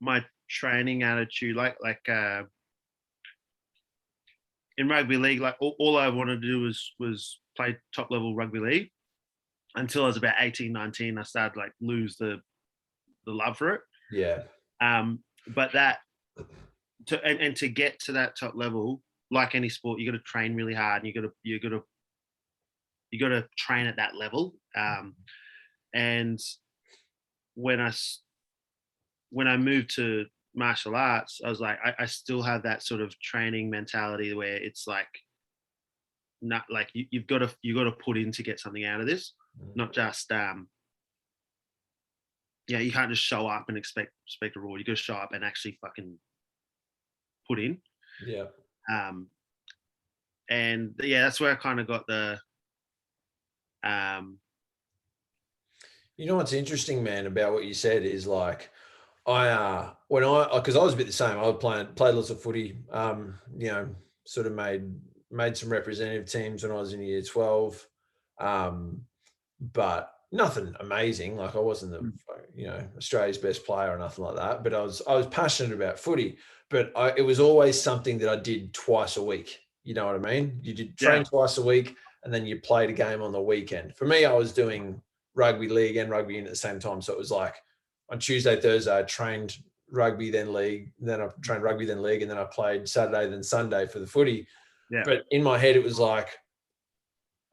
my training attitude, like in rugby league, like all I wanted to do was play top level rugby league until I was about 18, 19. I started like lose the love for it. Yeah. But that and to get to that top level, like any sport, you got to train really hard, and you got to train at that level. And when I moved to martial arts, I was like, I still have that sort of training mentality where it's like, not like you've got to put in to get something out of this, not just you can't just show up and expect a reward. You got to show up and actually fucking put in. Yeah. And yeah, that's where I kind of got the You know what's interesting, man, about what you said is like, because I was a bit the same. I played lots of footy. Sort of made some representative teams when I was in year 12, but nothing amazing. Like I wasn't Australia's best player or nothing like that. But I was passionate about footy. But it was always something that I did twice a week. You know what I mean? You did train twice a week, and then you played a game on the weekend. For me, I was doing rugby league and rugby union at the same time. So it was like on Tuesday, Thursday, I trained rugby, then league, then I trained rugby, then league, and then I played Saturday, then Sunday for the footy. Yeah. But in my head, it was like,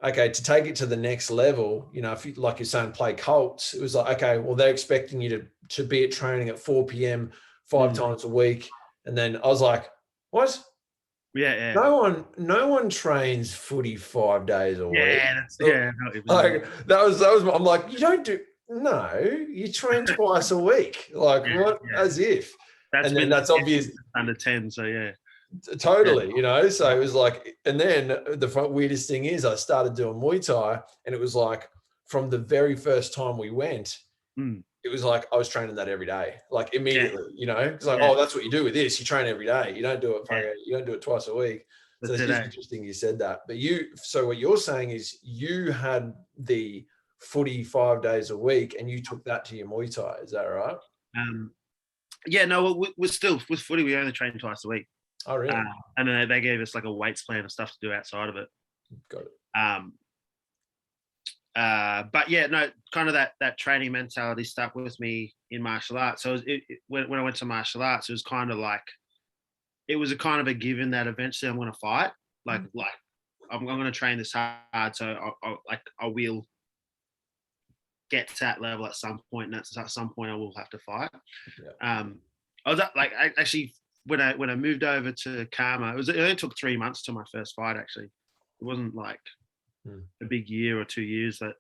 okay, to take it to the next level, if you, like you're saying, play Colts, it was like, okay, well, they're expecting you to be at training at 4 p.m. 5 times a week. And then I was like, what? Yeah. No one trains footy 5 days a week. Like that was. I'm like, you don't do. No, you train twice a week. Like what? Yeah. As if. That's obvious. Under 10, so yeah. Totally, So it was like, and then the weirdest thing is, I started doing Muay Thai, and it was like from the very first time we went, it was like I was training that every day, like immediately, It's like, oh, that's what you do with this. You train every day. You don't do it. You don't do it twice a week. So it's just interesting you said that. But so what you're saying is you had the footy 5 days a week, and you took that to your Muay Thai. Is that right? Yeah, no, we're still with footy. We only train twice a week. Oh, really? And then they gave us like a weights plan of stuff to do outside of it. Got it. But yeah, no, kind of that training mentality stuck with me in martial arts. So when I went to martial arts, it was kind of like, it was a kind of a given that eventually I'm going to fight. Like I'm going to train this hard, so I will get to that level at some point, and at some point I will have to fight. Yeah. I was like, actually, when I moved over to Karma, it only took 3 months to my first fight. Actually, it wasn't like a big year or 2 years. That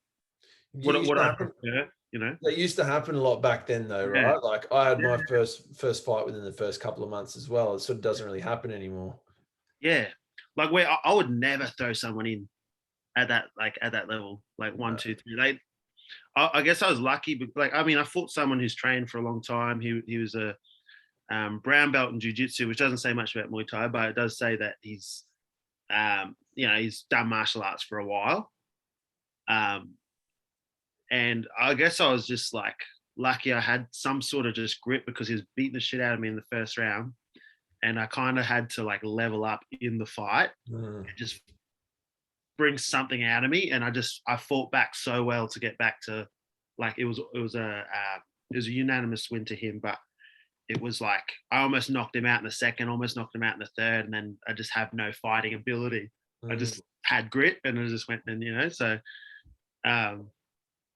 what I prefer, That used to happen a lot back then, though, right? Yeah. Like I had my first fight within the first couple of months as well. It sort of doesn't really happen anymore. Yeah, like where I would never throw someone in at that level, like 1, 2, 3. I guess I was lucky, but I fought someone who's trained for a long time. He was a brown belt in jiu-jitsu, which doesn't say much about Muay Thai, but it does say that he's he's done martial arts for a while. And I guess I was just like lucky I had some sort of just grip, because he was beating the shit out of me in the first round, and I kind of had to like level up in the fight and just bring something out of me. And I fought back so well to get back to, like, it was a unanimous win to him, but it was like I almost knocked him out in the second, almost knocked him out in the third, and then I just have no fighting ability. I just had grit, and I just went, and so.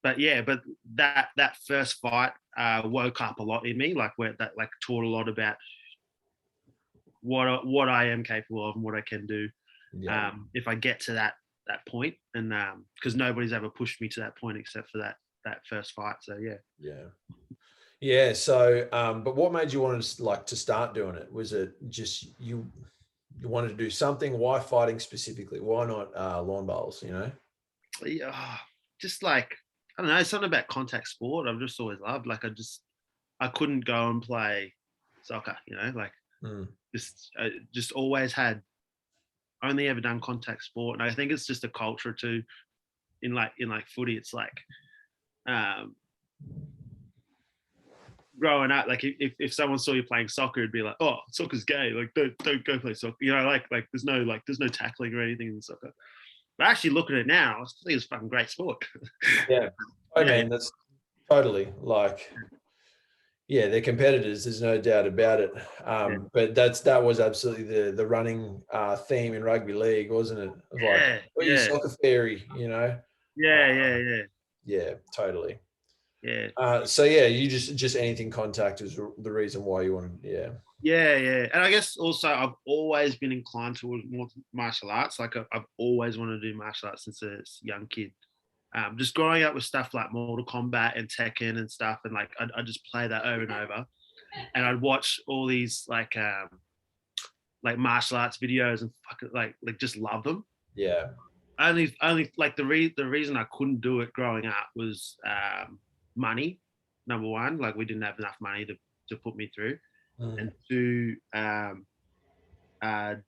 But that first fight woke up a lot in me, like where that like taught a lot about what I am capable of and what I can do if I get to that point, and because nobody's ever pushed me to that point except for that first fight. So yeah. So, but what made you want to start doing it? Was it just you wanted to do something? Why fighting specifically? Why not lawn bowls? Yeah, just like, I don't know, something about contact sport I've just always loved. Like I couldn't go and play soccer, just always had only ever done contact sport. And I think it's just a culture too in like footy. It's like growing up, like if someone saw you playing soccer, it'd be like, oh, soccer's gay. Like don't go play soccer. You know, like there's no tackling or anything in soccer. But actually, looking at it now, I think it's fucking great sport. Yeah. I Yeah, mean, that's totally like, yeah, they're competitors. There's no doubt about it. yeah, But that was absolutely the running theme in rugby league, wasn't it? Of like, yeah, oh, you yeah, soccer fairy, you know? Uh, yeah, yeah, yeah, yeah, totally. yeah. So yeah, you just anything contact is the reason why you wanted. Yeah. Yeah, yeah, and I guess also I've always been inclined towards more martial arts. Like I've always wanted to do martial arts since a young kid. Just growing up with stuff like Mortal Kombat and Tekken and stuff, and like I'd just play that over and over, and I'd watch all these like martial arts videos and fucking like just love them. Yeah. Only like the reason I couldn't do it growing up was money. Number one, like we didn't have enough money to put me through, Mm. and two,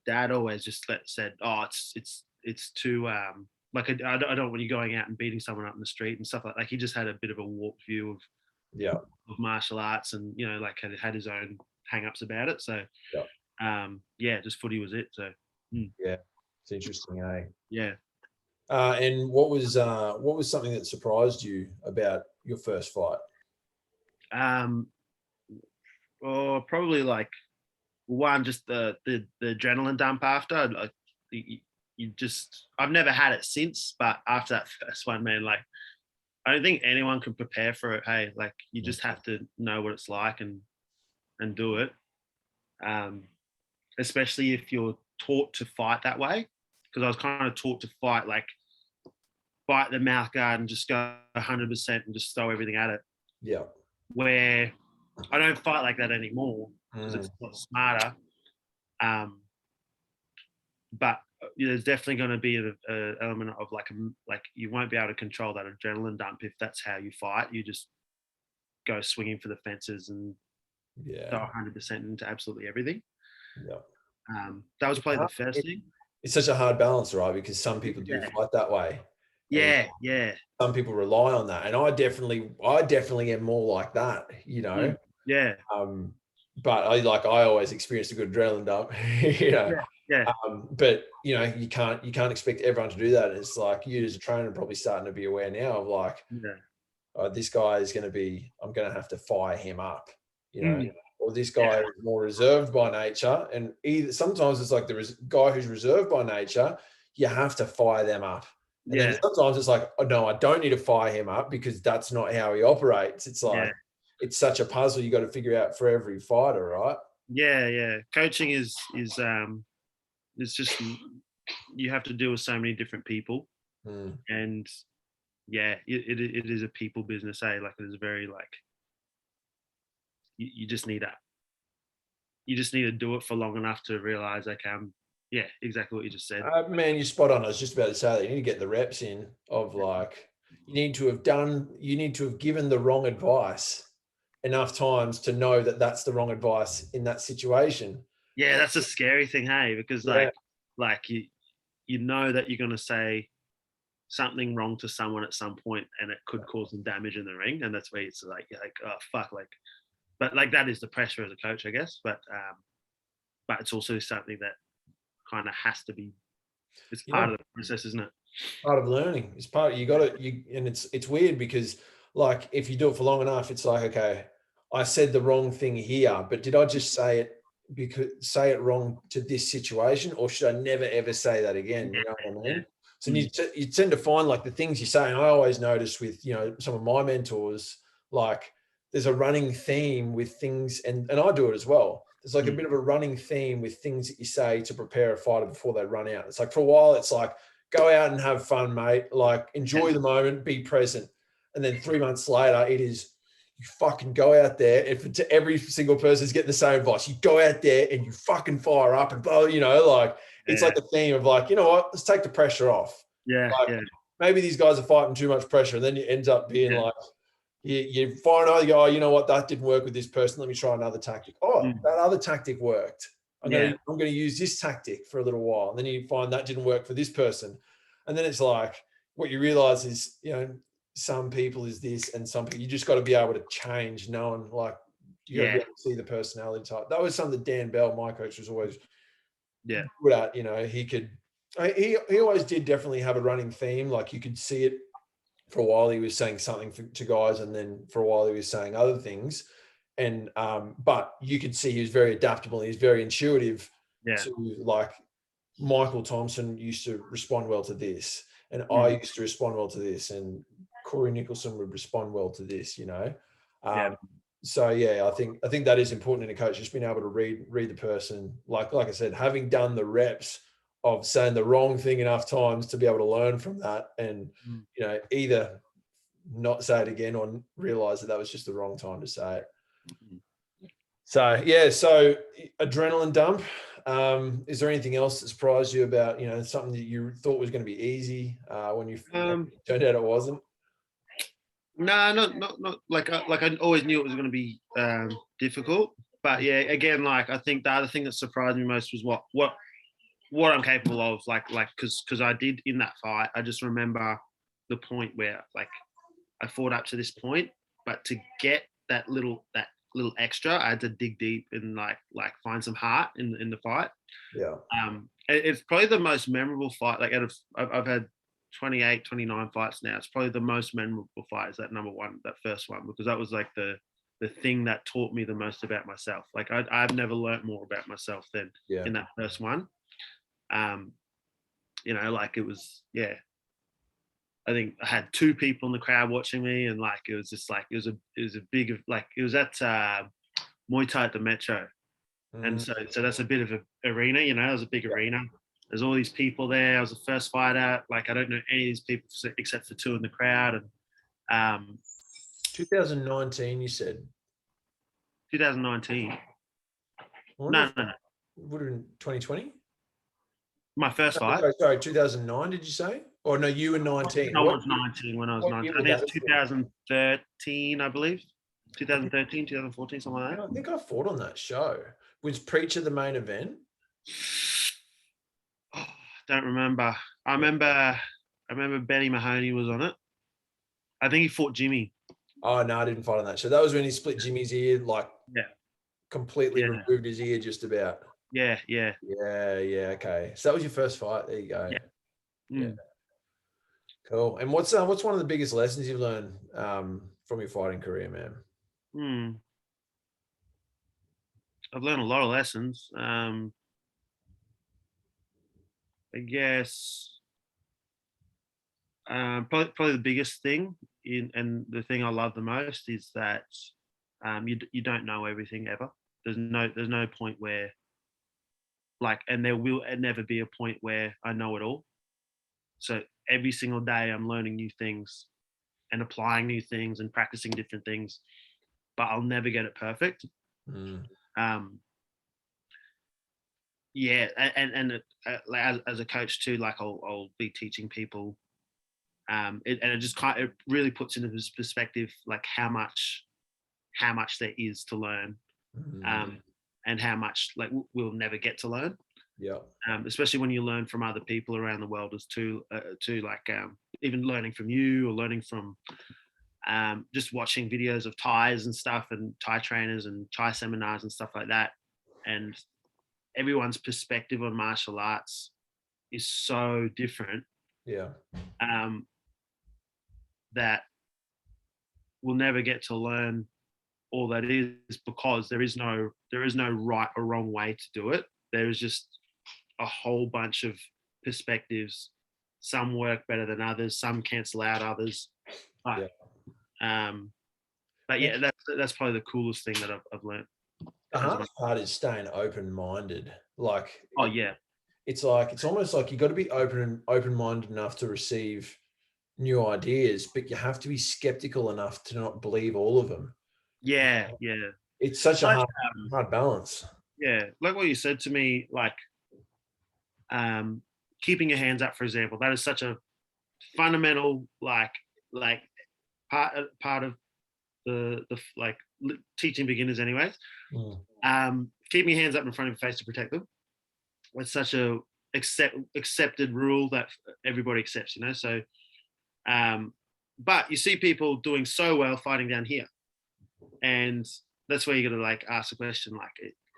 dad always just said, oh, it's too like I don't want you going out and beating someone up in the street and stuff like he just had a bit of a warped view Yeah. of martial arts, and you know, like had his own hang-ups about it. So Yeah. yeah, just footy was it. So Yeah. It's interesting, eh? yeah. And what was something that surprised you about your first fight? Um or probably like one, just the adrenaline dump after. Like you just, I've never had it since, but after that first one, man, like I don't think anyone can prepare for it. Hey, like you just have to know what it's like and do it. Um, Especially if you're taught to fight that way, because I was kind of taught to fight like bite the mouth guard and just go 100% and just throw everything at it. Yeah. Where I don't fight like that anymore because it's a lot smarter. But there's definitely going to be an element of like you won't be able to control that adrenaline dump if that's how you fight. You just go swinging for the fences and go Yeah. 100% into absolutely everything. Yeah. That was probably the first thing. It's such a hard balance, right? Because some people do Yeah, fight that way, and yeah, yeah, some people rely on that. And I definitely am more like that, you know. yeah, Um, but I always experienced a good adrenaline dump, you know. yeah, yeah, But you know, you can't expect everyone to do that. It's like you as a trainer are probably starting to be aware now of like, yeah. oh, this guy is going to be, I'm going to have to fire him up, you know, Mm, or this yeah, guy is more reserved by nature. And either sometimes it's like guy who's reserved by nature, you have to fire them up. And then yeah, sometimes it's like, oh, no, I don't need to fire him up because that's not how he operates. It's yeah, like, it's such a puzzle you got to figure out for every fighter, right? yeah, yeah. Coaching is it's just you have to deal with so many different people, Mm, and yeah, it is a people business. Like it is very like you just need that. You just need to do it for long enough to realize, okay, yeah, exactly what you just said. man, you're spot on. I was just about to say that you need to get the reps in of like, you need to have given the wrong advice enough times to know that that's the wrong advice in that situation. Yeah, that's a scary thing, hey, because Yeah. like you know that you're gonna say something wrong to someone at some point, and it could cause them damage in the ring, and that's where it's like you're like, oh fuck, like, but like that is the pressure as a coach, I guess. But it's also something that kind of has to be. It's Yeah. part of the process, isn't it? Part of learning. It's part, you got to, and it's weird because like, if you do it for long enough, it's like, okay, I said the wrong thing here, but did I just say it wrong to this situation, or should I never ever say that again? You know what I Yeah. mean? So Mm. you tend to find like the things you say, and I always notice with, you know, some of my mentors, like there's a running theme with things, and I do it as well. There's like a bit of a running theme with things that you say to prepare a fighter before they run out. It's like for a while, it's like, go out and have fun, mate. Like enjoy the moment, be present. And then 3 months later, it is, you fucking go out there. If to every single person's getting the same advice, you go out there and you fucking fire up and blah, you know, like it's like a theme of like, you know what, let's take the pressure off. Yeah, Like yeah, maybe these guys are fighting too much pressure, and then it ends up being like, you find out, you go, oh, you know what, that didn't work with this person. Let me try another tactic. Oh, that other tactic worked. I'm going to use this tactic for a little while. And then you find that didn't work for this person. And then it's like, what you realize is, you know, some people is this and some people, you just got to be able to change knowing like You got to be able to see the personality type. That was something that Dan Bell, my coach, was always Yeah. good at. You know, he always did definitely have a running theme. Like you could see it for a while. He was saying something to guys, and then for a while he was saying other things. And but you could see he was very adaptable. He's very intuitive to, like, Michael Thompson used to respond well to this, and I used to respond well to this, and Corey Nicholson would respond well to this, you know. So yeah, I think that is important in a coach, just being able to read the person. Like I said, having done the reps of saying the wrong thing enough times to be able to learn from that, and you know, either not say it again or realize that was just the wrong time to say it. So yeah, so adrenaline dump. Is there anything else that surprised you about, you know, something that you thought was going to be easy when you turned out it wasn't? No, not like I always knew it was going to be difficult. But yeah, again, like I think the other thing that surprised me most was what I'm capable of. Like because I did in that fight. I just remember the point where like I fought up to this point, but to get that little extra, I had to dig deep and like find some heart in the fight. Yeah. It's probably the most memorable fight. Like I've had 28, 29 fights now. It's probably the most memorable fight is that that first one, because that was like the thing that taught me the most about myself. Like I've never learned more about myself than in that first one. You know, like it was, I think I had 2 people in the crowd watching me, and like it was just like it was a big, like it was at Muay Thai at the Metro, and so that's a bit of an arena, you know. It was a big arena. There's all these people there. I was the first fighter. Like I don't know any of these people except for 2 in the crowd. And 2019, you said? 2019. No. Would have been 2020. My first fight. Sorry, 2009. Did you say? Or no, you were 19. I was 19 when I was 19. I think it's 2013, I believe. 2013, 2014, something like that. I think I fought on that show. Was Preacher the main event? Oh, don't remember. I remember Benny Mahoney was on it. I think he fought Jimmy. Oh no, I didn't fight on that show. That was when he split Jimmy's ear, like completely removed his ear just about. Yeah. Okay, so that was your first fight. There you go. Yeah. Cool. And what's one of the biggest lessons you've learned from your fighting career, man? I've learned a lot of lessons. I guess probably the biggest thing and the thing I love the most is that you don't know everything ever. There's no point where and there will never be a point where I know it all. So every single day I'm learning new things and applying new things and practicing different things, but I'll never get it perfect. As a coach too, like I'll be teaching people, it just it really puts into this perspective like how much there is to learn, and how much like we'll never get to learn. Especially when you learn from other people around the world as too like even learning from you or learning from just watching videos of Thais and stuff and Thai trainers and Thai seminars and stuff like that, and everyone's perspective on martial arts is so different that we'll never get to learn all that is, because there is no right or wrong way to do it. There is just a whole bunch of perspectives. Some work better than others, some cancel out others, but that's probably the coolest thing that I've learned. The hardest part is staying open-minded. Like, it's almost like you got to be open-minded enough to receive new ideas, but you have to be skeptical enough to not believe all of them. It's such a hard balance. Like what you said to me, like keeping your hands up, for example, that is such a fundamental like part of the like teaching beginners anyways. Keeping your hands up in front of your face to protect them. It's such a accepted rule that everybody accepts, you know. So but you see people doing so well fighting down here, and that's where you got to like ask the question,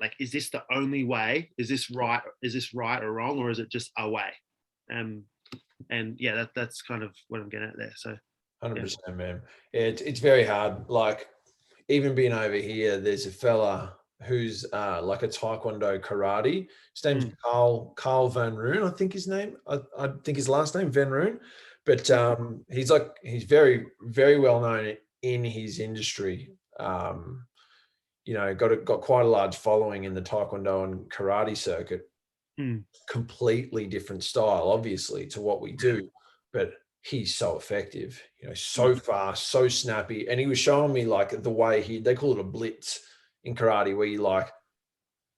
like, is this the only way? Is this right? Is this right or wrong, or is it just a way? And yeah, that's kind of what I'm getting at there. So, yeah. 100%, man. It's very hard. Like, even being over here, there's a fella who's like a Taekwondo karate. His name's Carl Van Roon, I think his name. I think his last name Van Roon, but he's very, very well known in his industry. Got quite a large following in the Taekwondo and karate circuit. Completely different style, obviously, to what we do, but he's so effective, so fast, so snappy. And he was showing me like the way they call it a blitz in karate, where you like,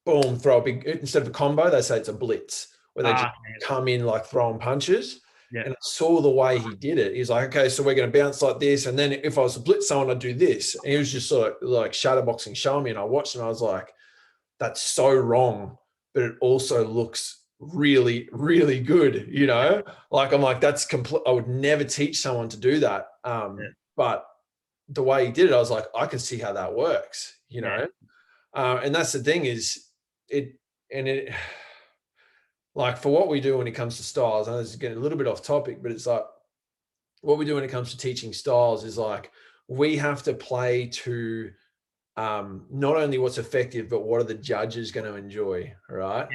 boom, throw a big, instead of a combo, they say it's a blitz, where they just come in like throwing punches. Yeah. And I saw the way he did it. He's like, okay, so we're going to bounce like this. And then if I was to blitz someone, I'd do this. And he was just sort of like shadowboxing, showing me. And I watched him. I was like, that's so wrong, but it also looks really, really good, like I'm like, that's complete. I would never teach someone to do that. But the way he did it, I was like, I can see how that works, and that's the thing is it like for what we do when it comes to styles, I know this is getting a little bit off topic, but it's like what we do when it comes to teaching styles is like, we have to play to not only what's effective, but what are the judges going to enjoy, right?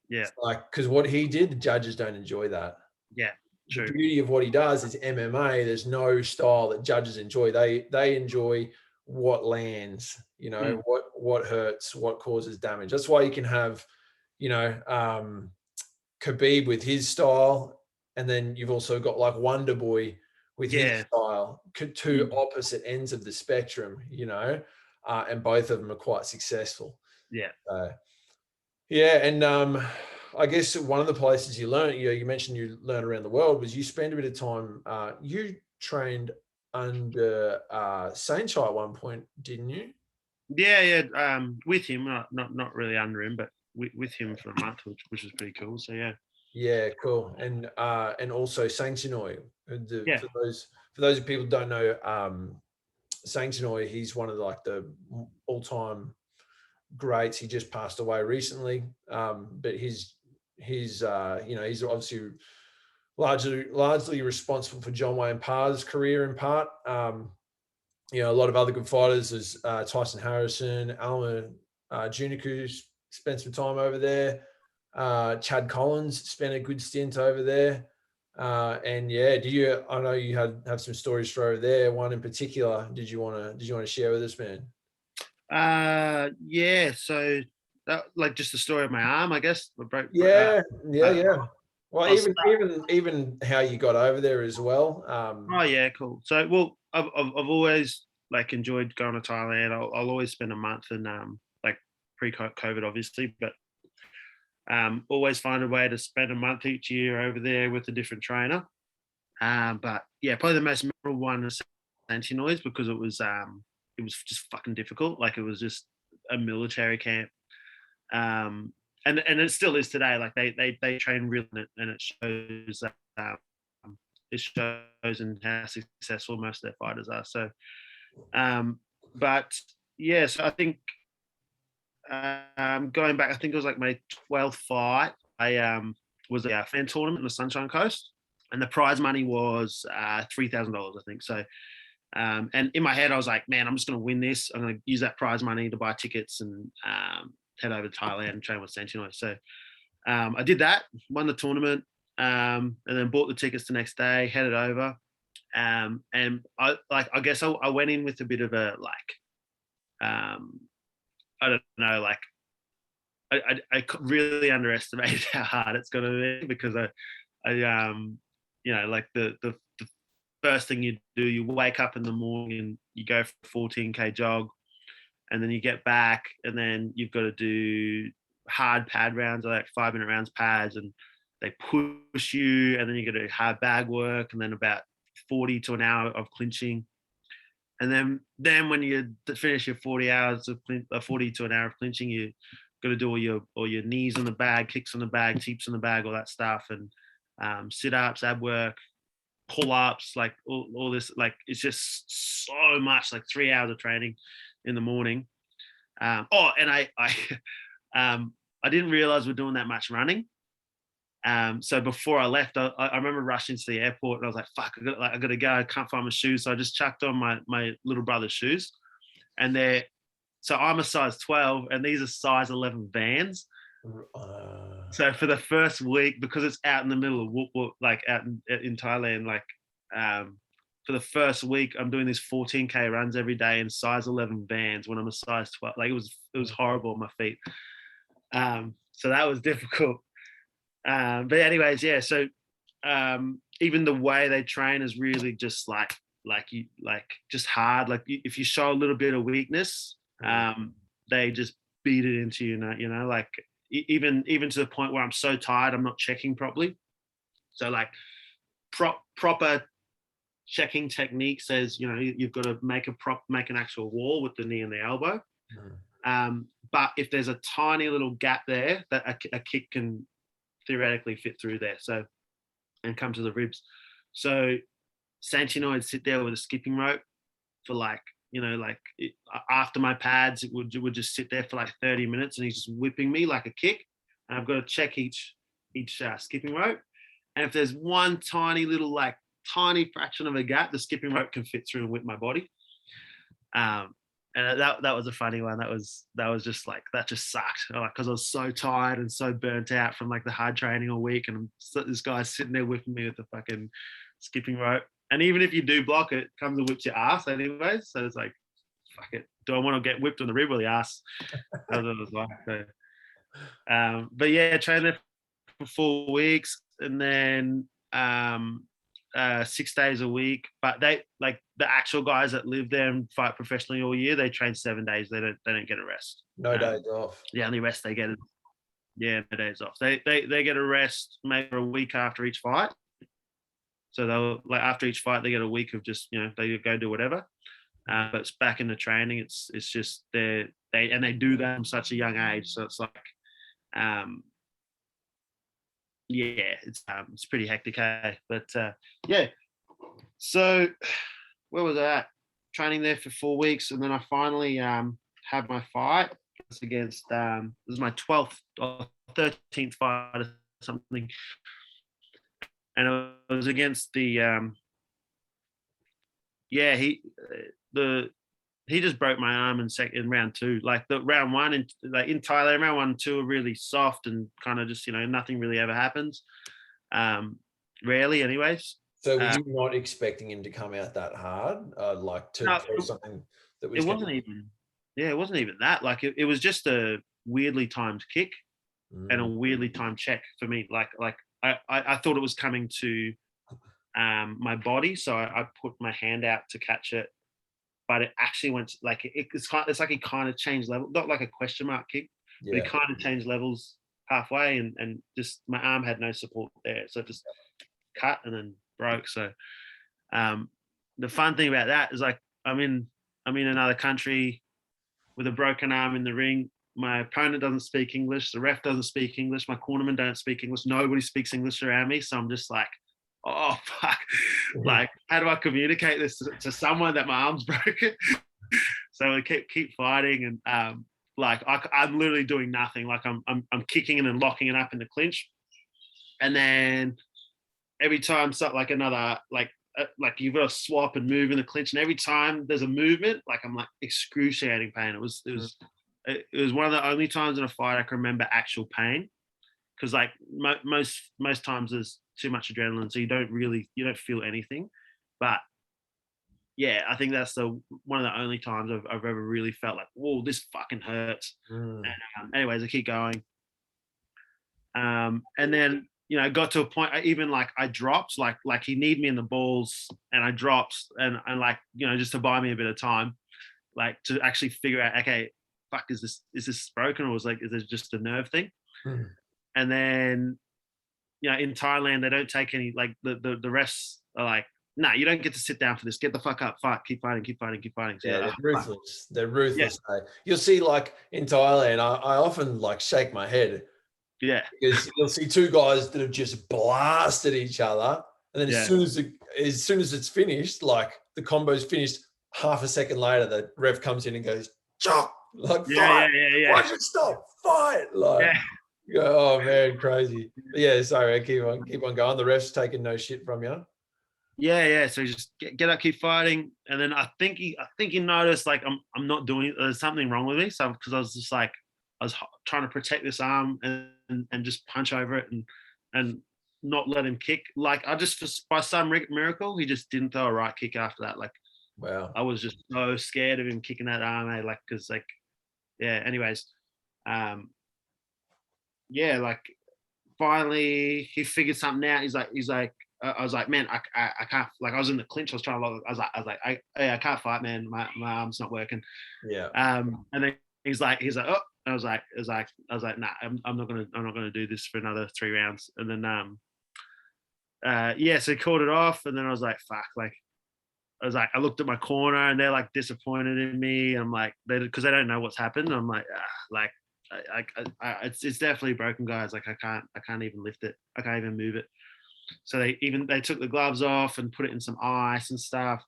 Yeah. It's like, because what he did, the judges don't enjoy that. Yeah, true. The beauty of what he does is MMA. There's no style that judges enjoy. They enjoy what lands, what hurts, what causes damage. That's why you can have, Khabib with his style, and then you've also got like Wonder Boy with his style. Two opposite ends of the spectrum, and both of them are quite successful. Yeah. And I guess one of the places you learn, you mentioned you learn around the world, was you spend a bit of time. You trained under Sainchai at one point, didn't you? Yeah. With him, not really under him, but with him for a month, which was pretty cool. So yeah. Yeah, cool. And also Sainchai. For those people who don't know, Sainchai, he's one of the all-time greats. He just passed away recently, but he's obviously largely responsible for John Wayne Parr's career in part. A lot of other good fighters, as Tyson Harrison, Alma Juniku spent some time over there. Chad Collins spent a good stint over there. I know you have some stories for over there. One in particular, did you want to share with us, man? Yeah. So that, like, just the story of my arm, I guess. Yeah. Well, even how you got over there as well. Oh yeah, cool. So, well, I've always like enjoyed going to Thailand. I'll always spend a month in like pre-COVID, obviously, but always find a way to spend a month each year over there with a different trainer. But yeah, probably the most memorable one is Santinois, because it was just fucking difficult. Like, it was just a military camp. And it still is today. Like they train real, and it shows in how successful most of their fighters are. So, but yeah, so I think going back, I think it was like my 12th fight. I was a fan tournament in the Sunshine Coast, and the prize money was $3,000, I think. So, and in my head, I was like, man, I'm just going to win this. I'm going to use that prize money to buy tickets and head over to Thailand and train with Santinois. So I did that, won the tournament, and then bought the tickets the next day, headed over. And I guess I went in with a bit of a I don't know, like I really underestimated how hard it's going to be, because like the first thing you do, you wake up in the morning and you go for a 14K jog, and then you get back, and then you've got to do hard pad rounds, like 5-minute rounds pads, and they push you, and then you got to do hard bag work, and then about 40 to an hour of clinching. And then when you finish your 40 to an hour of clinching, you got to do all your knees in the bag, kicks in the bag, teeps in the bag, all that stuff, and sit-ups, ab work, pull-ups, like all this. Like, it's just so much, like 3 hours of training in the morning. And I didn't realize we're doing that much running. So before I left, I remember rushing to the airport and I was like, fuck, I got to go. I can't find my shoes. So I just chucked on my little brother's shoes. And so I'm a size 12 and these are size 11 Vans. So for the first week, because it's out in the middle of like out in Thailand, like for the first week, I'm doing these 14K runs every day in size 11 Vans when I'm a size 12. Like it was horrible on my feet. So that was difficult. But anyways, yeah. So even the way they train is really just just hard. Like if you show a little bit of weakness, they just beat it into you know, like even to the point where I'm so tired, I'm not checking properly. So like proper checking technique says, you know, you've got to make an actual wall with the knee and the elbow. But if there's a tiny little gap there, that a kick can theoretically fit through there. So, and come to the ribs. So Santino would sit there with a skipping rope for like, you know, like after my pads, it would just sit there for like 30 minutes and he's just whipping me like a kick. And I've got to check each skipping rope. And if there's one tiny little, like tiny fraction of a gap, the skipping rope can fit through and whip my body. And that was a funny one. That was just like, that just sucked. Like, cause I was so tired and so burnt out from like the hard training all week. And this guy's sitting there whipping me with the fucking skipping rope. And even if you do block it, comes and whips your ass anyway. So it's like, fuck it. Do I want to get whipped on the rib or the ass? That's what it was like. So, but yeah, trained there for 4 weeks and then 6 days a week. But they, like the actual guys that live there and fight professionally all year, they train 7 days. They don't get a rest. No days off. The only rest they get is no days off. They get a rest maybe a week after each fight. So they'll, like after each fight, they get a week of just, you know, they go do whatever. But it's back into training. It's just they do that from such a young age. So it's like, yeah, it's pretty hectic, hey? But yeah. So where was I at? Training there for 4 weeks, and then I finally had my fight. It's against this was my 12th or 13th fight or something. And it was against the he just broke my arm in round 2. Like the round 1 in Thailand, round 1 and 2 are really soft and kind of just, you know, nothing really ever happens. Rarely anyways. So were you not expecting him to come out that hard? Like to throw something that was... It wasn't even that. Like it was just a weirdly timed kick and a weirdly timed check for me. Like I thought it was coming to my body, so I put my hand out to catch it, but it actually went like it's like it kind of changed level, not like a question mark kick, but it kind of changed levels halfway, and just my arm had no support there, so it just cut and then broke. So the fun thing about that is like I'm in another country with a broken arm in the ring. My opponent doesn't speak English. The ref doesn't speak English. My cornerman don't speak English. Nobody speaks English around me. So I'm just like, oh, fuck. Like, how do I communicate this to someone that my arm's broken? So we keep fighting. And like, I'm literally doing nothing. Like I'm kicking and then locking it up in the clinch. And then every time, so like another, like you've got to swap and move in the clinch. And every time there's a movement, like I'm like excruciating pain. It was one of the only times in a fight I can remember actual pain, because like most times there's too much adrenaline, so you don't feel anything. But yeah, I think that's one of the only times I've ever really felt like, whoa, this fucking hurts. And, anyways, I keep going, and then, you know, got to a point I dropped, like he kneed me in the balls and I dropped, and like, you know, just to buy me a bit of time, like to actually figure out, okay, fuck, is this broken, or is this just a nerve thing? And then, you know, in Thailand they don't take any, like the refs are like, nah, you don't get to sit down for this, get the fuck up, fight, keep fighting. So yeah, they're ruthless. They're ruthless. Yeah. You'll see, like in Thailand, I often like shake my head. Yeah, because you'll see two guys that have just blasted each other, and then as soon as it's finished, like the combo's finished, half a second later, the ref comes in and goes, chop, Like, Yeah. fight. Why'd you stop? Fight. Like, oh man, crazy. But yeah, sorry, keep on going. The ref's taking no shit from you. Yeah. So just get up, keep fighting, and then I think he noticed like I'm not doing it. There's something wrong with me. So because I was just like I was trying to protect this arm and just punch over it and not let him kick. Like I just by some miracle he just didn't throw a right kick after that. Like Wow. I was just so scared of him kicking that arm. Like because like yeah. Anyways, yeah. Like finally he figured something out. He's like. I was like, man, I can't. Like, I was in the clinch. I was trying to. I was like, I can't fight, man. My arm's not working. Yeah. And then he's like, oh. I was like, nah, I'm not gonna do this for another 3 rounds. And then, yeah, so he called it off. And then I was like, fuck, like, I looked at my corner and they're like disappointed in me. I'm like, because they don't know what's happened. I'm like, like, it's definitely broken, guys. Like, I can't even lift it. I can't even move it. So they took the gloves off and put it in some ice and stuff.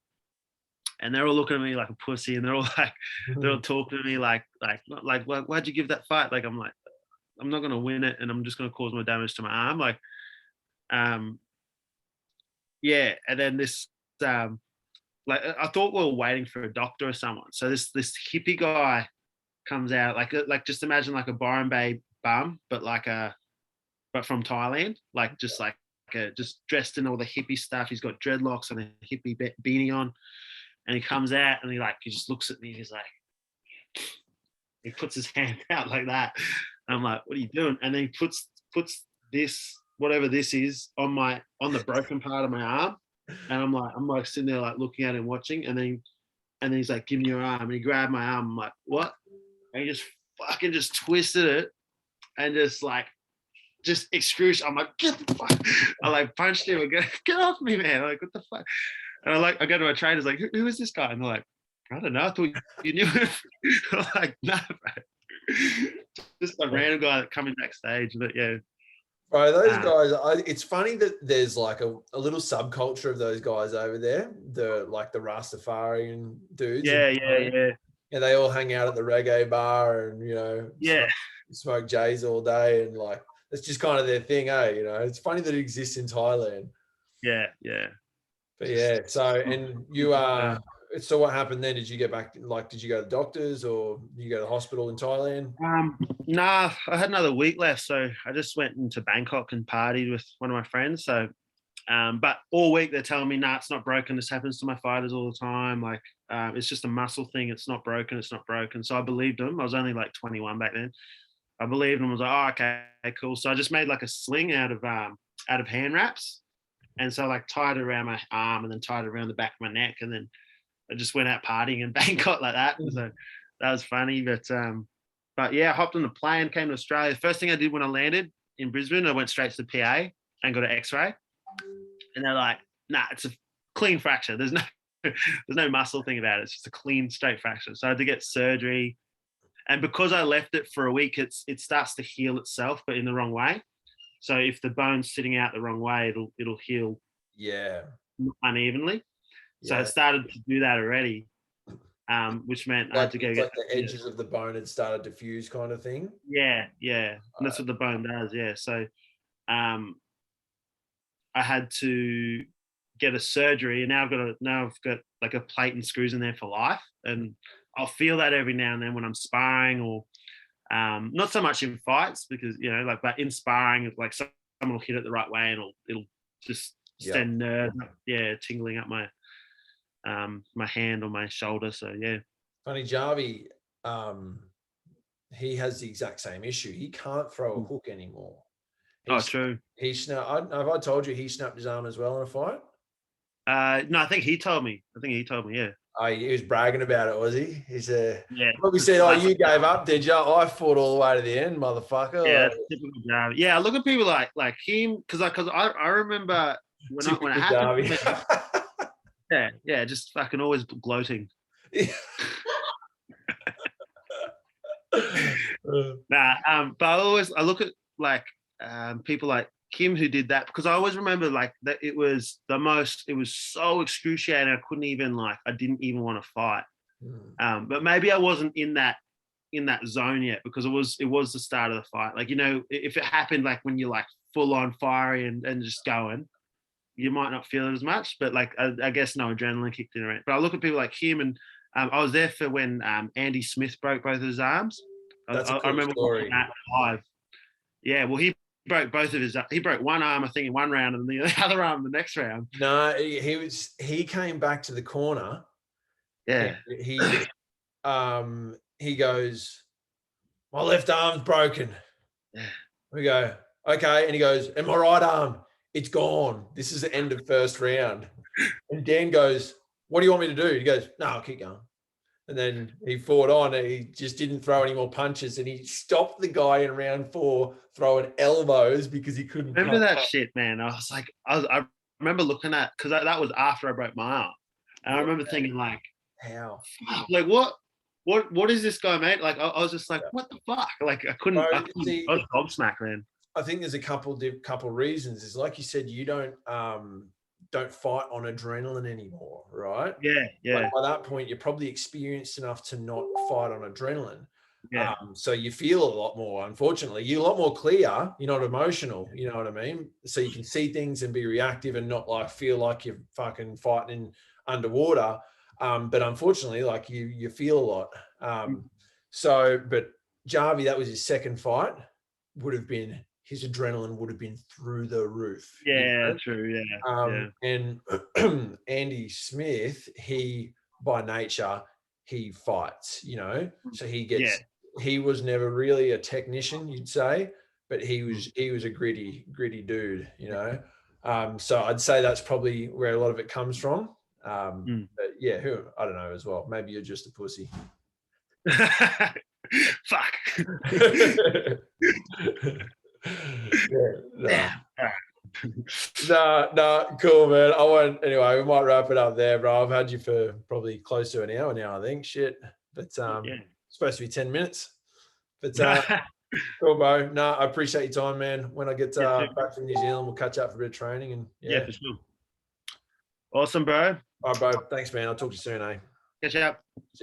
And they're all looking at me like a pussy, and they're all talking to me like, why'd you give that fight? Like, I'm like, I'm not gonna win it, and I'm just gonna cause more damage to my arm. Like, yeah. And then this, like, I thought we were waiting for a doctor or someone. So this hippie guy comes out, like just imagine like a Byron Bay bum, but from Thailand, like just like. Just dressed in all the hippie stuff. He's got dreadlocks and a hippie beanie on, and he comes out and he just looks at me. And he's like, he puts his hand out like that. And I'm like, what are you doing? And then he puts this, whatever this is, on the broken part of my arm. And I'm like sitting there like looking at him, watching. And then he's like, give me your arm. And he grabbed my arm. I'm like, what? And he just fucking just twisted it and just excruciating. I'm like, get the fuck. I like punched him and get off me, man. Like, what the fuck? And I go to my trainers, like, who is this guy? And they're like, I don't know. I thought you knew him. I'm like, no, bro. Just a random guy coming backstage. But yeah. Bro, those guys, it's funny that there's like a little subculture of those guys over there, the Rastafarian dudes. Yeah. And they all hang out at the reggae bar and, smoke J's all day. And like, it's just kind of their thing, eh? It's funny that it exists in Thailand. Yeah. But yeah, so, and you so what happened then? Did you get back, like, did you go to the doctors or did you go to the hospital in Thailand? Nah, I had another week left. So I just went into Bangkok and partied with one of my friends. So, but all week they're telling me, nah, it's not broken. This happens to my fighters all the time. Like, it's just a muscle thing. It's not broken. It's not broken. So I believed them. I was only like 21 back then. I believed them. I was like, oh, okay, cool. So I just made like a sling out of hand wraps. And so I like tied it around my arm and then tied it around the back of my neck. And then I just went out partying in Bangkok like that. So that was funny. But yeah, I hopped on the plane, came to Australia. The first thing I did when I landed in Brisbane, I went straight to the PA and got an X-ray. And they're like, nah, it's a clean fracture. There's no muscle thing about it. It's just a clean, straight fracture. So I had to get surgery. And because I left it for a week, it starts to heal itself, but in the wrong way. So if the bone's sitting out the wrong way, it'll heal unevenly. So I started to do that already, which meant I had to go get the edges of the bone had started to fuse, kind of thing. Yeah. And that's what the bone does. Yeah. So I had to get a surgery, and now I've got like a plate and screws in there for life. And I'll feel that every now and then when I'm sparring, or not so much in fights because but in sparring, like someone will hit it the right way and it'll just send nerve, tingling up my my hand or my shoulder. So yeah. Funny, Jarvie, he has the exact same issue. He can't throw a hook anymore. True. Have I told you he snapped his arm as well in a fight? No, I think he told me. Yeah. Oh, he was bragging about it, was he? He said, yeah. Probably said, oh, you gave up, did you? I fought all the way to the end, motherfucker. Yeah, that's typical Jarvie. Yeah, I look at people like him, because I remember when it happened. Yeah, just fucking always gloating. But I look at like people like Kim who did that, because I always remember like that it was so excruciating. I didn't even want to fight. But maybe I wasn't in that in that zone yet, because it was the start of the fight. Like, you know, if it happened like when you're like full on fiery and just going, you might not feel it as much. But like I guess no adrenaline kicked in. Right? But I look at people like him, and I was there for when Andy Smith broke both of his arms. That's a cool I remember story. watching that live. Yeah, well, he broke both of his. He broke one arm, I think, in one round, and the other arm in the next round. No, he came back to the corner. Yeah. He goes, my left arm's broken. Yeah. We go, okay. And he goes, and my right arm, it's gone. This is the end of first round. And Dan goes, what do you want me to do? He goes, no, I'll keep going. And then he fought on and he just didn't throw any more punches. And he stopped the guy in round 4 throwing elbows because he couldn't. Remember that shit, man? I was like, I remember looking at, because that was after I broke my arm. And I remember thinking like, how? Like, what is this guy, mate? Like, I was just like, what the fuck? Like, I couldn't, I was gobsmacked, man. I think there's a couple reasons. Is like you said, you don't fight on adrenaline anymore, right? Yeah. Like by that point, you're probably experienced enough to not fight on adrenaline. Yeah. So you feel a lot more. Unfortunately, you're a lot more clear. You're not emotional. You know what I mean? So you can see things and be reactive and not like feel like you're fucking fighting underwater. But unfortunately, like you feel a lot. But Jarvie, that was his second fight. His adrenaline would have been through the roof. Yeah, you know? True. Yeah. And Andy Smith, he by nature, he fights, you know, so he was never really a technician, you'd say, but he was a gritty dude, you know. So I'd say that's probably where a lot of it comes from. But yeah, I don't know as well. Maybe you're just a pussy. Fuck. No, cool, man. Anyway, we might wrap it up there, bro. I've had you for probably close to an hour now, I think. Shit. But it's supposed to be 10 minutes. But cool, bro. No, I appreciate your time, man. When I get back from New Zealand, we'll catch up for a bit of training. And yeah, for sure. Awesome, bro. All right, bro. Thanks, man. I'll talk to you soon, eh? Catch you up. See you.